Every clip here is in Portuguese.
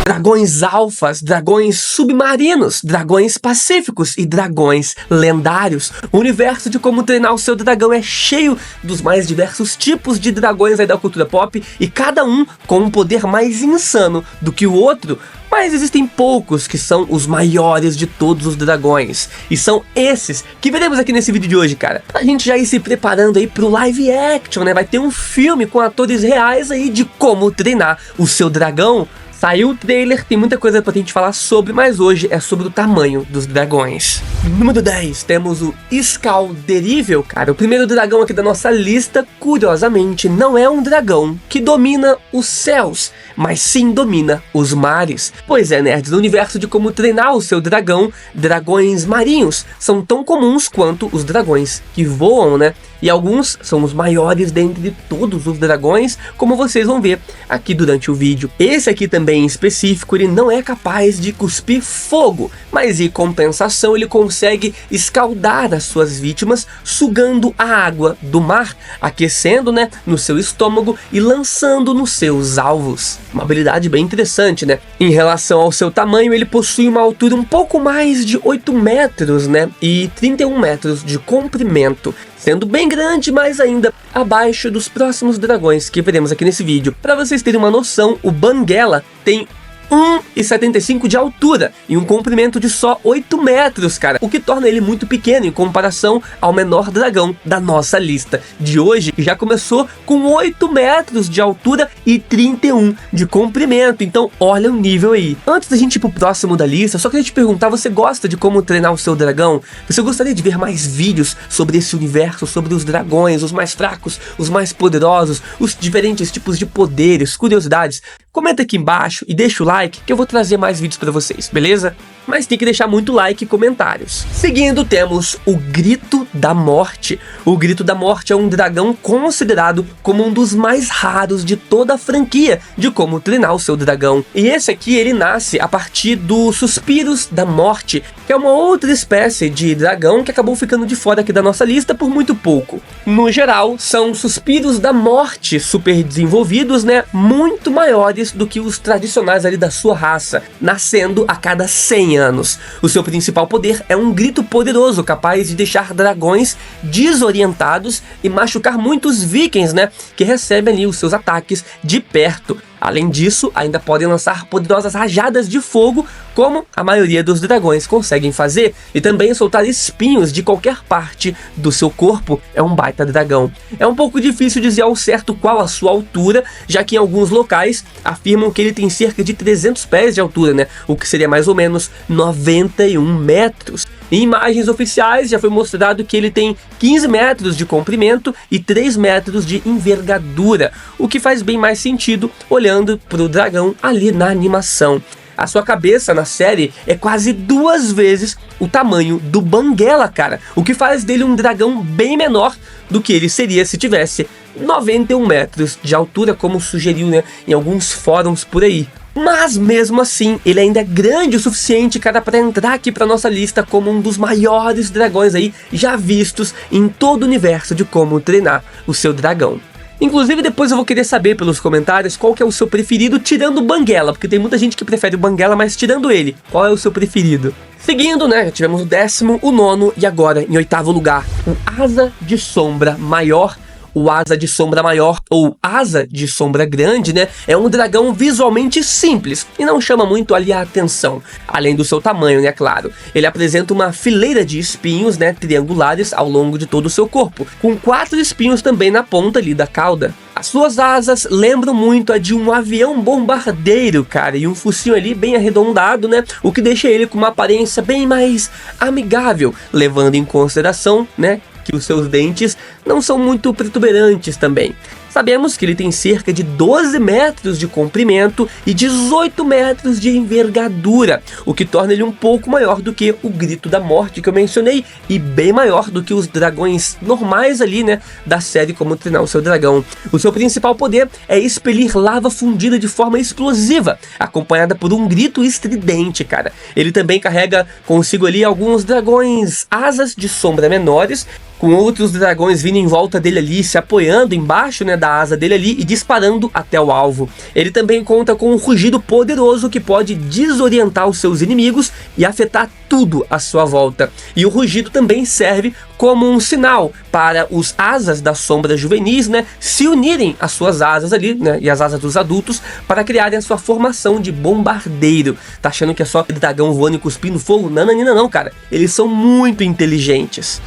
dragões alfas, dragões submarinos, dragões pacíficos e dragões lendários. O universo de Como Treinar o Seu Dragão é cheio dos mais diversos tipos de dragões aí da cultura pop, e cada um com um poder mais insano do que o outro. Mas existem poucos que são os maiores de todos os dragões, e são esses que veremos aqui nesse vídeo de hoje, cara. Pra gente já ir se preparando aí pro live action, né? Vai ter um filme com atores reais aí de Como Treinar o Seu Dragão. Saiu o trailer, tem muita coisa pra gente falar sobre, mas hoje é sobre o tamanho dos dragões. Número 10, temos o Scalderível, cara. O primeiro dragão aqui da nossa lista, curiosamente, não é um dragão que domina os céus, mas sim domina os mares. Pois é, nerds, no universo de Como Treinar o Seu Dragão, dragões marinhos são tão comuns quanto os dragões que voam, né? E alguns são os maiores dentre todos os dragões, como vocês vão ver aqui durante o vídeo. Esse aqui também em específico, ele não é capaz de cuspir fogo, mas em compensação ele consegue escaldar as suas vítimas sugando a água do mar, aquecendo, né, no seu estômago e lançando nos seus alvos. Uma habilidade bem interessante, né? Em relação ao seu tamanho, ele possui uma altura um pouco mais de 8 metros, né, e 31 metros de comprimento, sendo bem grande, mas ainda abaixo dos próximos dragões que veremos aqui nesse vídeo. Para vocês terem uma noção, o Banguela tem 1,75 de altura e um comprimento de só 8 metros, cara, o que torna ele muito pequeno em comparação ao menor dragão da nossa lista de hoje, que já começou com 8 metros de altura e 31 de comprimento. Então olha o nível aí. Antes da gente ir pro próximo da lista, só queria te perguntar, você gosta de Como Treinar o Seu Dragão? Você gostaria de ver mais vídeos sobre esse universo, sobre os dragões, os mais fracos, os mais poderosos, os diferentes tipos de poderes, curiosidades? Comenta aqui embaixo e deixa o like que eu vou trazer mais vídeos pra vocês, beleza? Mas tem que deixar muito like e comentários. Seguindo, temos o Grito da Morte. O Grito da Morte é um dragão considerado como um dos mais raros de toda a franquia de Como Treinar o Seu Dragão. E esse aqui, ele nasce a partir dos Suspiros da Morte, que é uma outra espécie de dragão que acabou ficando de fora aqui da nossa lista por muito pouco. No geral, são Suspiros da Morte super desenvolvidos, né? Muito maiores do que os tradicionais ali da sua raça, nascendo a cada 100 anos. O seu principal poder é um grito poderoso, capaz de deixar dragões desorientados e machucar muitos vikings, né, que recebem ali os seus ataques de perto. Além disso, ainda podem lançar poderosas rajadas de fogo, como a maioria dos dragões conseguem fazer, e também soltar espinhos de qualquer parte do seu corpo. É um baita dragão. É um pouco difícil dizer ao certo qual a sua altura, já que em alguns locais afirmam que ele tem cerca de 300 pés de altura, né? O que seria mais ou menos 91 metros. Em imagens oficiais já foi mostrado que ele tem 15 metros de comprimento e 3 metros de envergadura, o que faz bem mais sentido olhando para o dragão ali na animação. A sua cabeça na série é quase 2 vezes o tamanho do Banguela, cara, o que faz dele um dragão bem menor do que ele seria se tivesse 91 metros de altura, como sugeriu, né, em alguns fóruns por aí. Mas mesmo assim, ele ainda é grande o suficiente, cara, para entrar aqui para nossa lista como um dos maiores dragões aí já vistos em todo o universo de Como Treinar o Seu Dragão. Inclusive, depois eu vou querer saber pelos comentários qual que é o seu preferido tirando o Banguela, porque tem muita gente que prefere o Banguela, mas tirando ele, qual é o seu preferido? Seguindo, né, já tivemos o 10º, o 9º e agora, em 8º lugar, o Asa de Sombra Maior. O Asa de Sombra Maior, ou Asa de Sombra Grande, né, é um dragão visualmente simples e não chama muito ali a atenção, além do seu tamanho, né, claro. Ele apresenta uma fileira de espinhos, né, triangulares ao longo de todo o seu corpo, com 4 espinhos também na ponta ali da cauda. As suas asas lembram muito a de um avião bombardeiro, cara, e um focinho ali bem arredondado, né, o que deixa ele com uma aparência bem mais amigável, levando em consideração, né, que os seus dentes não são muito protuberantes também. Sabemos que ele tem cerca de 12 metros de comprimento e 18 metros de envergadura, o que torna ele um pouco maior do que o Grito da Morte que eu mencionei e bem maior do que os dragões normais ali, né, da série Como Treinar o Seu Dragão. O seu principal poder é expelir lava fundida de forma explosiva, acompanhada por um grito estridente, cara. Ele também carrega consigo ali alguns dragões asas de sombra menores com outros dragões vindo em volta dele ali, se apoiando embaixo, né, da asa dele ali e disparando até o alvo. Ele também conta com um rugido poderoso que pode desorientar os seus inimigos e afetar tudo à sua volta. E o rugido também serve como um sinal para os asas das sombras juvenis, né, se unirem às suas asas ali, né, e as asas dos adultos para criarem a sua formação de bombardeiro. Tá achando que é só dragão voando e cuspindo fogo? Não, não, não, não, cara. Eles são muito inteligentes.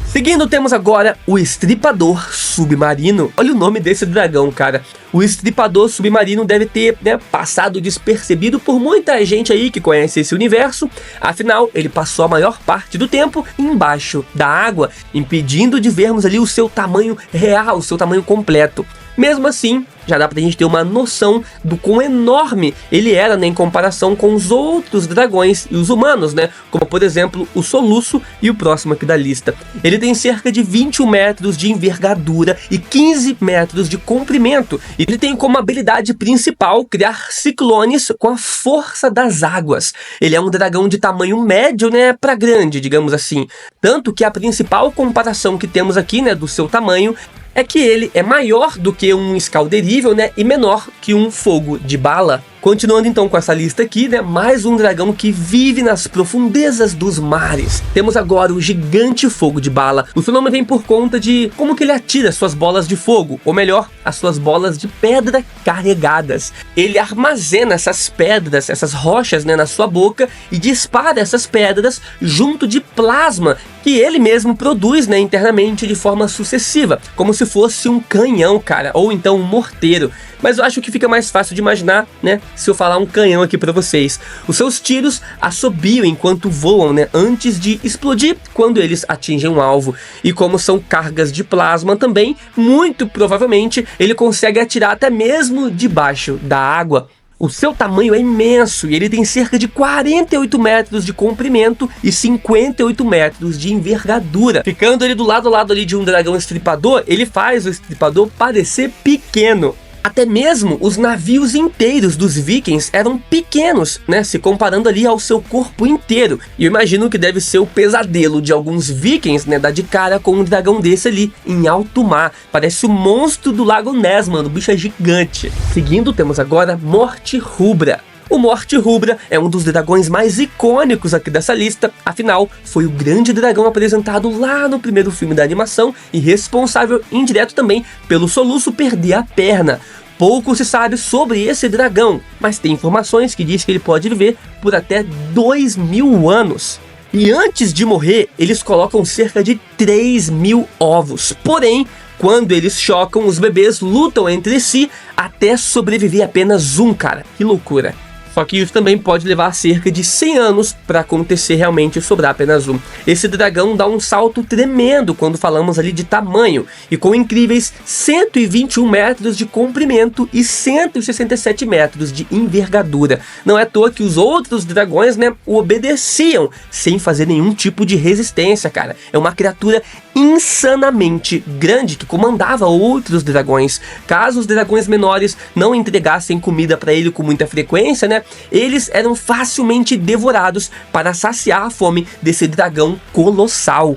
Seguindo, temos agora o Estripador Submarino. Olha o nome desse dragão, cara. O Estripador Submarino deve ter, né, passado despercebido por muita gente aí que conhece esse universo. Afinal, ele passou a maior parte do tempo embaixo da água, impedindo de vermos ali o seu tamanho real, o seu tamanho completo. Mesmo assim, já dá pra gente ter uma noção do quão enorme ele era, né, em comparação com os outros dragões e os humanos, né? Como, por exemplo, o Soluço e o próximo aqui da lista. Ele tem cerca de 21 metros de envergadura e 15 metros de comprimento. E ele tem como habilidade principal criar ciclones com a força das águas. Ele é um dragão de tamanho médio, né, pra grande, digamos assim. Tanto que a principal comparação que temos aqui, né, do seu tamanho é que ele é maior do que um escalderível, né, e menor que um fogo de bala. Continuando então com essa lista aqui, né, mais um dragão que vive nas profundezas dos mares. Temos agora o Gigante Fogo de Bala. O seu nome vem por conta de como que ele atira suas bolas de fogo, ou melhor, as suas bolas de pedra carregadas. Ele armazena essas pedras, essas rochas, né, na sua boca e dispara essas pedras junto de plasma que ele mesmo produz, né, internamente de forma sucessiva, como se fosse um canhão, cara, ou então um morteiro. Mas eu acho que fica mais fácil de imaginar, né, se eu falar um canhão aqui pra vocês. Os seus tiros assobiam enquanto voam, né, antes de explodir quando eles atingem um alvo. E como são cargas de plasma também, muito provavelmente ele consegue atirar até mesmo debaixo da água. O seu tamanho é imenso e ele tem cerca de 48 metros de comprimento e 58 metros de envergadura. Ficando ele do lado a lado ali de um dragão estripador, ele faz o estripador parecer pequeno. Até mesmo os navios inteiros dos vikings eram pequenos, né, se comparando ali ao seu corpo inteiro. E eu imagino que deve ser o pesadelo de alguns vikings, né, dar de cara com um dragão desse ali em alto mar. Parece o monstro do Lago Ness, mano, o bicho é gigante. Seguindo, temos agora Morte Rubra. O Morte Rubra é um dos dragões mais icônicos aqui dessa lista, afinal, foi o grande dragão apresentado lá no primeiro filme da animação e responsável indireto também pelo Soluço perder a perna. Pouco se sabe sobre esse dragão, mas tem informações que diz que ele pode viver por até 2000 anos. E antes de morrer, eles colocam cerca de 3000 ovos. Porém, quando eles chocam, os bebês lutam entre si até sobreviver apenas um, cara. Que loucura. Só que isso também pode levar cerca de 100 anos para acontecer realmente sobrar apenas um. Esse dragão dá um salto tremendo quando falamos ali de tamanho, e com incríveis 121 metros de comprimento e 167 metros de envergadura. Não é à toa que os outros dragões, né, o obedeciam sem fazer nenhum tipo de resistência, cara. É uma criatura insanamente grande que comandava outros dragões. Caso os dragões menores não entregassem comida para ele com muita frequência, né, eles eram facilmente devorados para saciar a fome desse dragão colossal.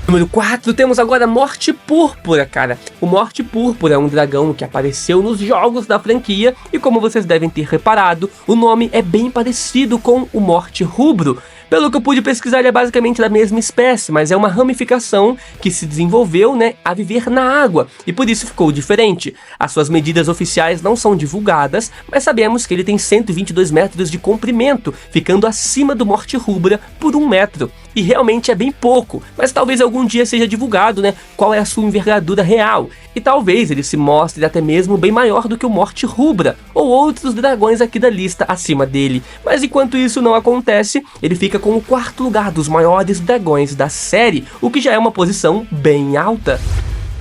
Número 4, temos agora Morte Púrpura, cara. O Morte Púrpura é um dragão que apareceu nos jogos da franquia e, como vocês devem ter reparado, o nome é bem parecido com o Morte Rubro. Pelo que eu pude pesquisar, ele é basicamente da mesma espécie, mas é uma ramificação que se desenvolveu, né, a viver na água, e por isso ficou diferente. As suas medidas oficiais não são divulgadas, mas sabemos que ele tem 122 metros de comprimento, ficando acima do Morte Rubra por 1 metro. E realmente é bem pouco, mas talvez algum dia seja divulgado, né, qual é a sua envergadura real. E talvez ele se mostre até mesmo bem maior do que o Morte Rubra, ou outros dragões aqui da lista acima dele. Mas enquanto isso não acontece, ele fica com o 4º lugar dos maiores dragões da série, o que já é uma posição bem alta.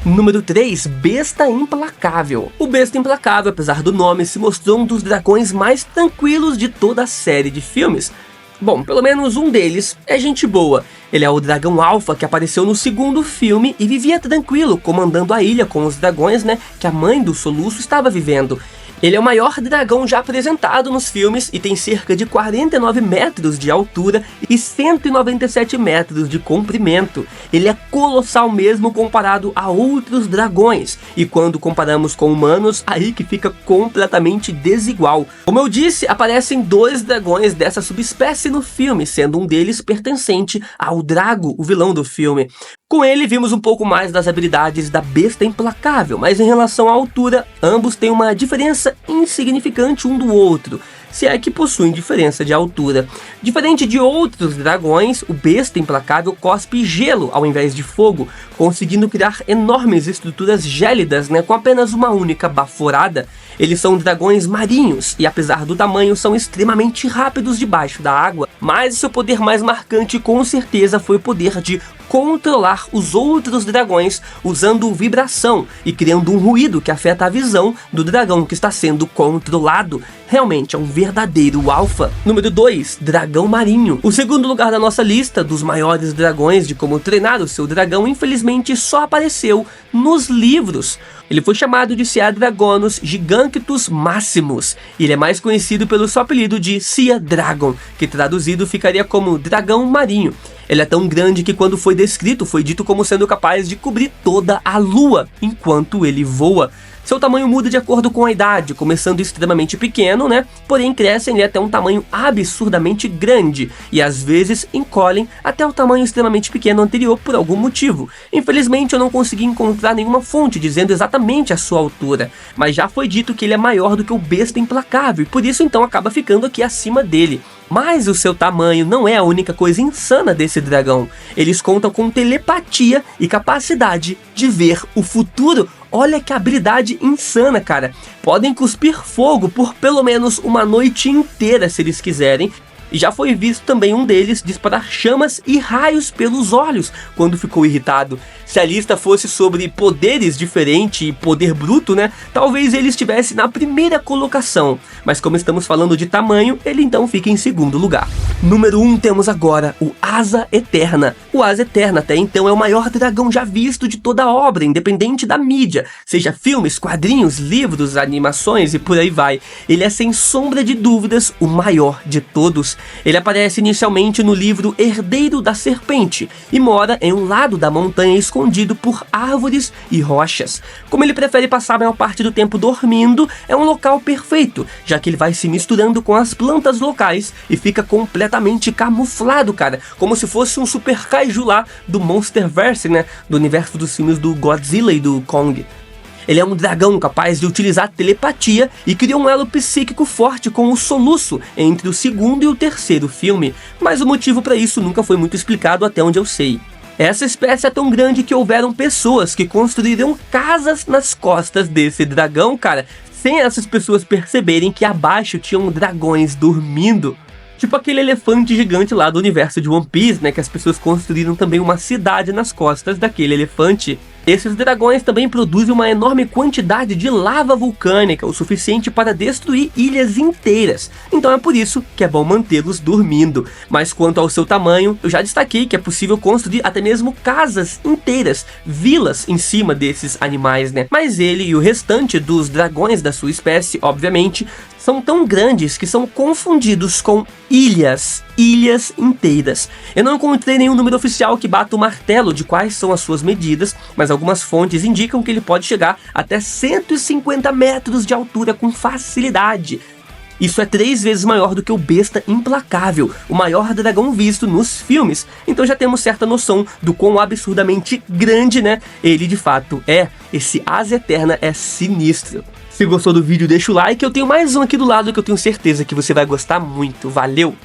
Número 3, Besta Implacável. O Besta Implacável, apesar do nome, se mostrou um dos dragões mais tranquilos de toda a série de filmes. Bom, pelo menos um deles é gente boa. Ele é o dragão alfa que apareceu no 2º filme e vivia tranquilo, comandando a ilha com os dragões, né, que a mãe do Soluço estava vivendo. Ele é o maior dragão já apresentado nos filmes e tem cerca de 49 metros de altura e 197 metros de comprimento. Ele é colossal mesmo comparado a outros dragões, e quando comparamos com humanos, aí que fica completamente desigual. Como eu disse, aparecem 2 dragões dessa subespécie no filme, sendo um deles pertencente ao Drago, o vilão do filme. Com ele vimos um pouco mais das habilidades da besta implacável, mas em relação à altura, ambos têm uma diferença insignificante um do outro, se é que possuem diferença de altura. Diferente de outros dragões, o besta implacável cospe gelo ao invés de fogo, conseguindo criar enormes estruturas gélidas, com apenas uma única baforada. Eles são dragões marinhos e, apesar do tamanho, são extremamente rápidos debaixo da água, mas seu poder mais marcante com certeza foi o poder de controlar os outros dragões usando vibração e criando um ruído que afeta a visão do dragão que está sendo controlado. Realmente é um verdadeiro alfa. Número 2, dragão marinho. O segundo lugar da nossa lista dos maiores dragões de como treinar o seu dragão, infelizmente só apareceu nos livros. Ele foi chamado de Sea Dragonus Giganticus Maximus. Ele é mais conhecido pelo seu apelido de Sea Dragon, que traduzido ficaria como dragão marinho. Ele é tão grande que quando foi descrito, foi dito como sendo capaz de cobrir toda a lua enquanto ele voa. Seu tamanho muda de acordo com a idade, começando extremamente pequeno, porém crescem até um tamanho absurdamente grande, e às vezes encolhem até o tamanho extremamente pequeno anterior por algum motivo. Infelizmente eu não consegui encontrar nenhuma fonte dizendo exatamente a sua altura, mas já foi dito que ele é maior do que o besta implacável, e por isso então acaba ficando aqui acima dele. Mas o seu tamanho não é a única coisa insana desse dragão. Eles contam com telepatia e capacidade de ver o futuro. Olha que habilidade insana, cara. Podem cuspir fogo por pelo menos uma noite inteira se eles quiserem. E já foi visto também um deles disparar chamas e raios pelos olhos quando ficou irritado. Se a lista fosse sobre poderes diferentes e poder bruto, talvez ele estivesse na primeira colocação. Mas como estamos falando de tamanho, ele então fica em segundo lugar. Número 1 temos agora o Asa Eterna. O Asa Eterna até então é o maior dragão já visto de toda a obra, independente da mídia. Seja filmes, quadrinhos, livros, animações e por aí vai. Ele é sem sombra de dúvidas o maior de todos. Ele aparece inicialmente no livro Herdeiro da Serpente e mora em um lado da montanha escondido por árvores e rochas. Como ele prefere passar a maior parte do tempo dormindo, é um local perfeito, já que ele vai se misturando com as plantas locais e fica completamente camuflado, cara, como se fosse um super kaiju lá do Monsterverse, do universo dos filmes do Godzilla e do Kong. Ele é um dragão capaz de utilizar telepatia e cria um elo psíquico forte com o soluço entre o segundo e o terceiro filme, mas o motivo para isso nunca foi muito explicado até onde eu sei. Essa espécie é tão grande que houveram pessoas que construíram casas nas costas desse dragão, cara, sem essas pessoas perceberem que abaixo tinham dragões dormindo. Tipo aquele elefante gigante lá do universo de One Piece, que as pessoas construíram também uma cidade nas costas daquele elefante. Esses dragões também produzem uma enorme quantidade de lava vulcânica, o suficiente para destruir ilhas inteiras. Então é por isso que é bom mantê-los dormindo. Mas quanto ao seu tamanho, eu já destaquei que é possível construir até mesmo casas inteiras, vilas em cima desses animais, Mas ele e o restante dos dragões da sua espécie, obviamente, são tão grandes que são confundidos com ilhas inteiras. Eu não encontrei nenhum número oficial que bata o martelo de quais são as suas medidas, mas algumas fontes indicam que ele pode chegar até 150 metros de altura com facilidade. Isso é 3 vezes maior do que o besta implacável, o maior dragão visto nos filmes. Então já temos certa noção do quão absurdamente grande, ele de fato é. Esse Asa Eterna é sinistro. Se gostou do vídeo, deixa o like. Eu tenho mais um aqui do lado que eu tenho certeza que você vai gostar muito. Valeu!